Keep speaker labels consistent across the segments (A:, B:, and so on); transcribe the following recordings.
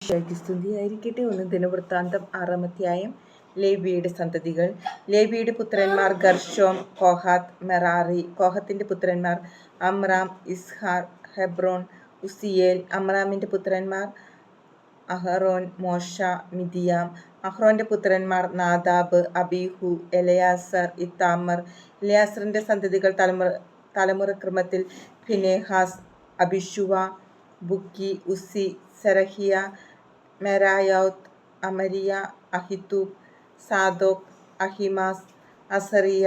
A: സ്തുതിയായിരിക്കട്ടെ. ഒന്ന് ദിനവൃത്താന്തം 6-ാം അധ്യായം. ലേവിയുടെ സന്തതികൾ. ലേവിയുടെ പുത്രന്മാർ ഗർശോം, കോഹാത്ത്, മെറാറി. കോഹത്തിന്റെ പുത്രന്മാർ അമ്രാം, ഇസ്ഹാർ, ഹെബ്രോൻ, ഉസിയേൽ. അമ്രാമിന്റെ പുത്രന്മാർ അഹറോൻ, മോശ, മിദിയാം. അഹ്റോന്റെ പുത്രന്മാർ നാദാബ്, അബീഹു, എലയാസർ, ഇത്താമർ. എലയാസറിന്റെ സന്തതികൾ തലമുറക്രമത്തിൽ ഫിനെഹാസ്, അബിശുവ, ബുക്കി, ഉസി, സെറഹിയ, മെരായോത്ത്, അമരിയ, അഹിത്തൂബ്, സാദോക്, അഹിമാസ്, അസറിയ,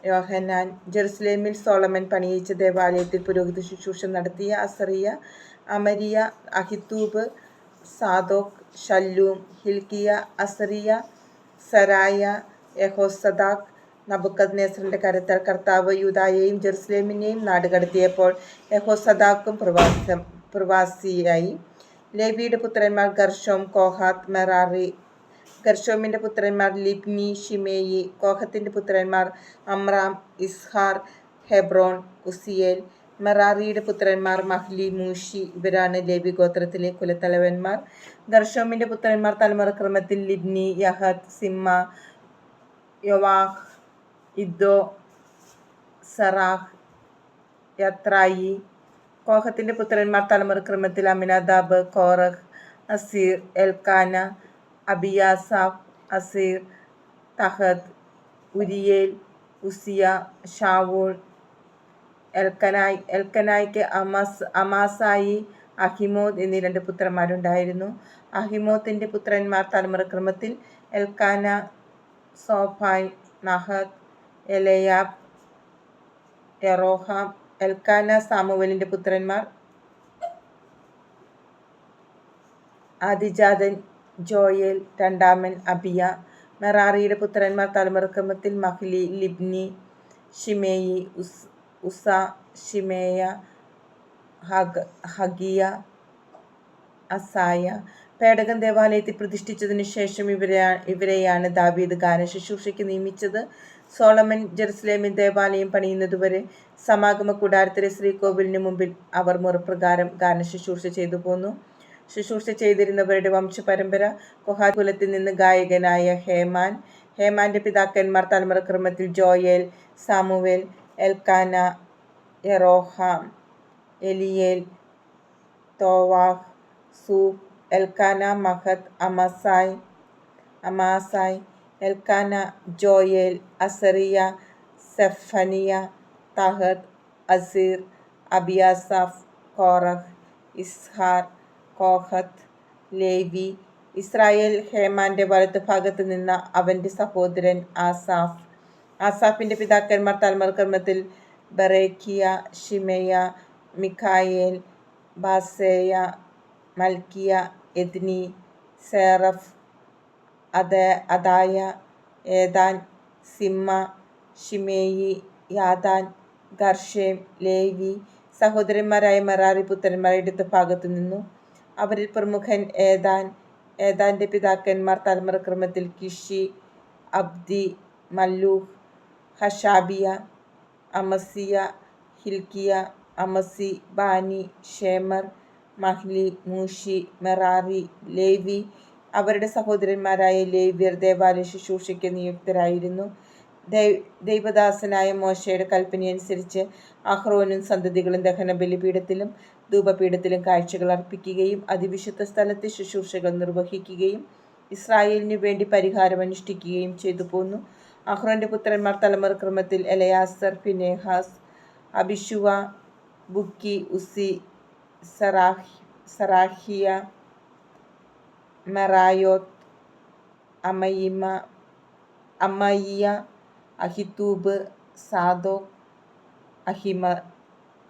A: യോഹന്നാൻ. ജെറുസലേമിൽ സോളമൻ പണിയിച്ച ദേവാലയത്തിൽ പുരോഹിത ശുശ്രൂഷ നടത്തിയ അസറിയ, അമരിയ, അഹിത്തൂബ്, സാദോക്, ശല്ലൂം, ഹിൽക്കിയ, അസറിയ, സരായ, യഹോസദാക്. നബൂഖദ്നേസറിന്റെ കരത്താൽ കർത്താവ് യൂദായെയും ജെറുസലേമിനെയും നാടുകടത്തിയപ്പോൾ യഹോസദാക്കും പ്രവാസിയായി. ലേവിയുടെ പുത്രന്മാർ ഗർശോം, കോഹാത്ത്, മെറാറി. ഗർശോമിന്റെ പുത്രന്മാർ ലിബ്നി, ഷിമേയി. കോഹത്തിന്റെ പുത്രന്മാർ അമ്രാം, ഇസ്ഹാർ, ഹെബ്രോൻ, ഉസിയേൽ. മെറാറിയുടെ പുത്രന്മാർ മഹ്ലി, മൂഷി. ഇവരാണ് ലേവി ഗോത്രത്തിലെ കുലത്തലവന്മാർ. ഗർശോമിന്റെ പുത്രന്മാർ തലമുറക്രമത്തിൽ ലിബ്നി, യഹത്ത്, സിമ്മ, യോവാഹ്, ഇദ്ദോ, സെറാഹ്, യത്രായി. കോഹത്തിന്റെ പുത്രന്മാർ തലമുറക്രമത്തിൽ Amminadab, Korah, Assir, Elkanah, Ebiasaph, Assir, Tahath, Uriel, Uzziah, Shaul, Elkanah. എൽക്കനായ്ക്ക് അമാസായി, അഹിമോദ് എന്നീ 2 പുത്രന്മാരുണ്ടായിരുന്നു. അഹിമോത്തിന്റെ പുത്രന്മാർ തലമുറക്രമത്തിൽ എൽക്കാന, സോഫായ്, നഹത്ത്, എലയാബ്, യെറോഹാം. എൽക്കാന സാമുവേലിന്റെ പുത്രന്മാർ ആദിജാതൻ ജോയേൽ, രണ്ടാമൻ അബിയ. മെറാറിയുടെ പുത്രന്മാർ തലമുറക്രമത്തിൽ മഹ്ലി, ലിബ്നി, ഷിമേയി, ഉസ, ഷിമേയ, ഹഗിയ, അസായ. പേടകം ദേവാലയത്തിൽ പ്രതിഷ്ഠിച്ചതിനു ശേഷം ഇവരെയാണ് ദാവീദ് ഗാനശുശ്രൂഷയ്ക്ക് നിയമിച്ചത്. സോളമൻ ജെറുസലേമിൽ ദേവാലയം പണിയുന്നതുവരെ സമാഗമ കൂടാരത്തിലെ ശ്രീകോവിലിനു മുമ്പിൽ അവർ മുറപ്രകാരം ഗാനശുശ്രൂഷ ചെയ്തു പോന്നു. ശുശ്രൂഷ ചെയ്തിരുന്നവരുടെ വംശപരമ്പര. കൊഹാത്ത് കുലത്തിൽ നിന്ന് ഗായകനായ ഹേമാൻ. ഹേമാന്റെ പിതാക്കന്മാർ തലമുറക്രമത്തിൽ Joel, Samuel, Elkanah, Jeroham, Eliel, Toah, Zuph. Elkanah Mahath, Amasai. Elkanah Joel, Azariah, Zephaniah, Tahath, Assir, Ebiasaph, Korah, Izhar, Kohath. Levi. Israel ഹേമാന്റെ വലത്ത് ഭാഗത്ത് നിന്ന അവന്റെ സഹോദരൻ ആസാഫ്. ആസാഫിന്റെ പിതാക്കന്മാർ തലമുറക്രമത്തിൽ ബറേഖിയ, ഷിമെയ, മിഖായേൽ, ബാസേയ, മൽക്കിയ, എദ്നി, സേറഫ്, അദായ, ഏദാൻ, സിമ്മ, ഷിമേയി, യാദാൻ, ഗർഷേം. ലേവി. സഹോദരന്മാരായ മെറാറി പുത്രന്മാർ ഇടത്ത് ഭാഗത്തു നിന്നു. അവരിൽ പ്രമുഖൻ ഏദാൻ. ഏദാന്റെ പിതാക്കന്മാർ തലമുറക്രമത്തിൽ Kishi, Abdi, Malluch, Hashabiah, Amaziah, Hilkiah, Amzi, Bani, Shemer, Mahli, Mushi. Merari. Levi. അവരുടെ സഹോദരന്മാരായ ലേവ്യർ ദേവാലയ ശുശ്രൂഷയ്ക്ക് നിയുക്തരായിരുന്നു. ദൈവദാസനായ മോശയുടെ കൽപ്പനയനുസരിച്ച് അഹ്റോനും സന്തതികളും ദഹനബലിപീഠത്തിലും ധൂപപീഠത്തിലും കാഴ്ചകൾ അർപ്പിക്കുകയും അതിവിശുദ്ധ സ്ഥലത്തെ ശുശ്രൂഷകൾ നിർവഹിക്കുകയും ഇസ്രായേലിനു വേണ്ടി പരിഹാരം അനുഷ്ഠിക്കുകയും ചെയ്തു പോന്നു. അഹ്റോന്റെ പുത്രന്മാർ തലമുറക്രമത്തിൽ എലയാസർ, ഫിനെഹാസ്, അബിശുവ, ബുക്കി, ഉസി, സെറാഹിയ, മെറായോത്ത്, അമയിയ, അഹിത്തൂബ്, സാദോക്,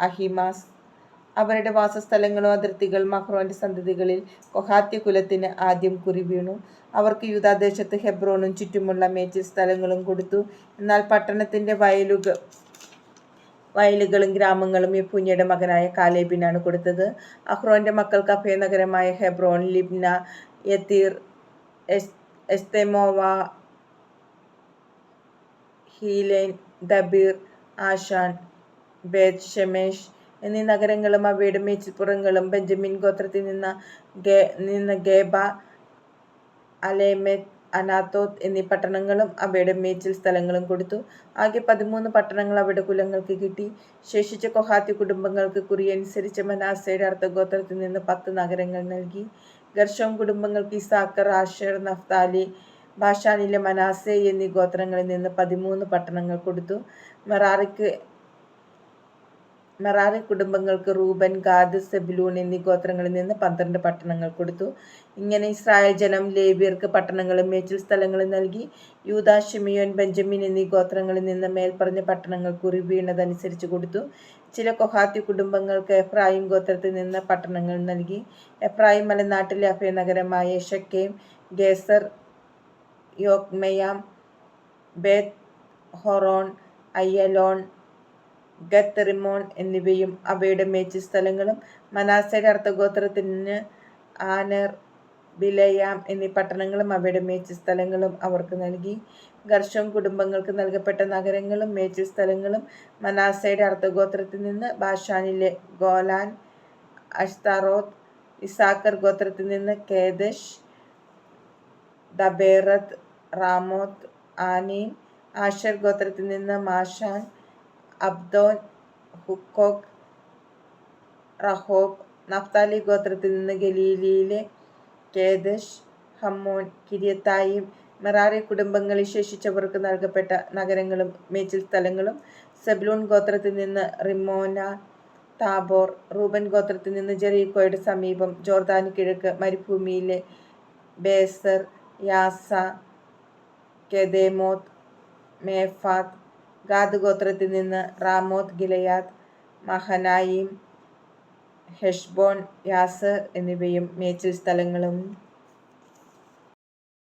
A: അഹിമാസ്. അവരുടെ വാസസ്ഥലങ്ങളും അതിർത്തികളും. അഹ്റോന്റെ സന്തതികളിൽ കൊഹാത്യ കുലത്തിന് ആദ്യം കുറി വീണു. അവർക്ക് യൂദാദേശത്ത് ഹെബ്രോനും ചുറ്റുമുള്ള മേച്ചിൽ സ്ഥലങ്ങളും കൊടുത്തു. എന്നാൽ പട്ടണത്തിന്റെ വയലുകളും ഗ്രാമങ്ങളും യെഫുന്നെയുടെ മകനായ കാലേബിനാണ് കൊടുത്തത്. അഹ്റോന്റെ മക്കൾക്ക് അഭയനഗരമായ ഹെബ്രോൻ, ലിബ്ന, യതീർ, എസ്തെമോവ, ഹീലേൻ, ദബീർ, ആഷാൻ, ബേത് ഷെമേഷ് എന്നീ നഗരങ്ങളും അവയുടെ മേച്ചിൽപ്പുറങ്ങളും. ബെഞ്ചമിൻ ഗോത്രത്തിൽ നിന്ന ഗേബ, അലേമെത്ത്, അനാത്തോത്ത് എന്നീ പട്ടണങ്ങളും അവയുടെ മേച്ചിൽ സ്ഥലങ്ങളും കൊടുത്തു. ആകെ 13 പട്ടണങ്ങൾ അവയുടെ കുലങ്ങൾക്ക് കിട്ടി. ശേഷിച്ച കൊഹാത്തി കുടുംബങ്ങൾക്ക് കുറിയനുസരിച്ച് മനാസയുടെ അർദ്ധഗോത്രത്തിൽ നിന്ന് 10 നഗരങ്ങൾ നൽകി. ഗർശോം കുടുംബങ്ങൾക്ക് ഇസ്സാക്കർ, ആശേർ, നഫ്താലി, ബാശാനിലെ മനാസെ എന്നീ ഗോത്രങ്ങളിൽ നിന്ന് 13 പട്ടണങ്ങൾ കൊടുത്തു. മെറാറി കുടുംബങ്ങൾക്ക് റൂബൻ, ഗാദ്, സെബുലൂൺ എന്നീ ഗോത്രങ്ങളിൽ നിന്ന് 12 പട്ടണങ്ങൾ കൊടുത്തു. ഇങ്ങനെ ഇസ്രായേൽ ജനം ലേവ്യർക്ക് പട്ടണങ്ങളും മേച്ചിൽ സ്ഥലങ്ങളും നൽകി. യൂദാ, ശിമിയോൻ, ബെഞ്ചമിൻ എന്നീ ഗോത്രങ്ങളിൽ നിന്ന് മേൽപ്പറഞ്ഞ പട്ടണങ്ങൾ കുറി വീണതനുസരിച്ച് കൊടുത്തു. ചില കൊഹാത്തി കുടുംബങ്ങൾക്ക് എഫ്രായിം ഗോത്രത്തിൽ നിന്ന് പട്ടണങ്ങൾ നൽകി. എഫ്രായിം മലനാട്ടിലെ അഭയനഗരമായ ശെഖേം, ഗേസർ, യോക്മെയാം, ബേത്ത് ഹൊറോൺ, അയ്യലോൺ, ഗത്ത് റിമ്മോൻ എന്നിവയും അവയുടെ മേച്ചിൽ സ്ഥലങ്ങളും. മനാസയുടെ അർദ്ധഗോത്രത്തിന് ആനർ, ബിലെയാം എന്നീ പട്ടണങ്ങളും അവയുടെ മേച്ചിൽ സ്ഥലങ്ങളും അവർക്ക് നൽകി. ഗർശോം കുടുംബങ്ങൾക്ക് നൽകപ്പെട്ട നഗരങ്ങളും മേച്ചിൽ സ്ഥലങ്ങളും. മനാസയുടെ അർദ്ധഗോത്രത്തിൽ നിന്ന് ബാശാനിലെ ഗോലാൻ, അഷ്താറോത്ത്. ഇസ്സാക്കർ ഗോത്രത്തിൽ നിന്ന് കേദശ്, ദബേറത്ത്, റാമോത്ത്, ആനീം. ആശേർ ഗോത്രത്തിൽ നിന്ന് മാഷാൻ, അബ്ദോൻ, ഹുക്കോക്, റഹോബ്. നഫ്താലി ഗോത്രത്തിൽ നിന്ന് ഗലീലയിലെ കേദശ്, ഹമ്മോൻ, കിര്യത്തായിം. മെറാറി കുടുംബങ്ങളിൽ ശേഷിച്ചവർക്ക് നൽകപ്പെട്ട നഗരങ്ങളും മേച്ചിൽ സ്ഥലങ്ങളും. സെബുലൂൺ ഗോത്രത്തിൽ നിന്ന് റിമ്മോന, താബോർ. റൂബൻ ഗോത്രത്തിൽ നിന്ന് ജെറീക്കോയുടെ സമീപം ജോർദാന് കിഴക്ക് മരുഭൂമിയിലെ ബേസർ, യാസ, കെദേമോത്ത്, മേഫാത്ത്. ഗാദ് ഗോത്രത്തിൽ നിന്ന് റാമോത്ത് ഗിലെയാദ്, മഹനായിം, ഹെഷ്ബോൻ, യാസർ എന്നിവയും മേച്ചിൽ സ്ഥലങ്ങളും.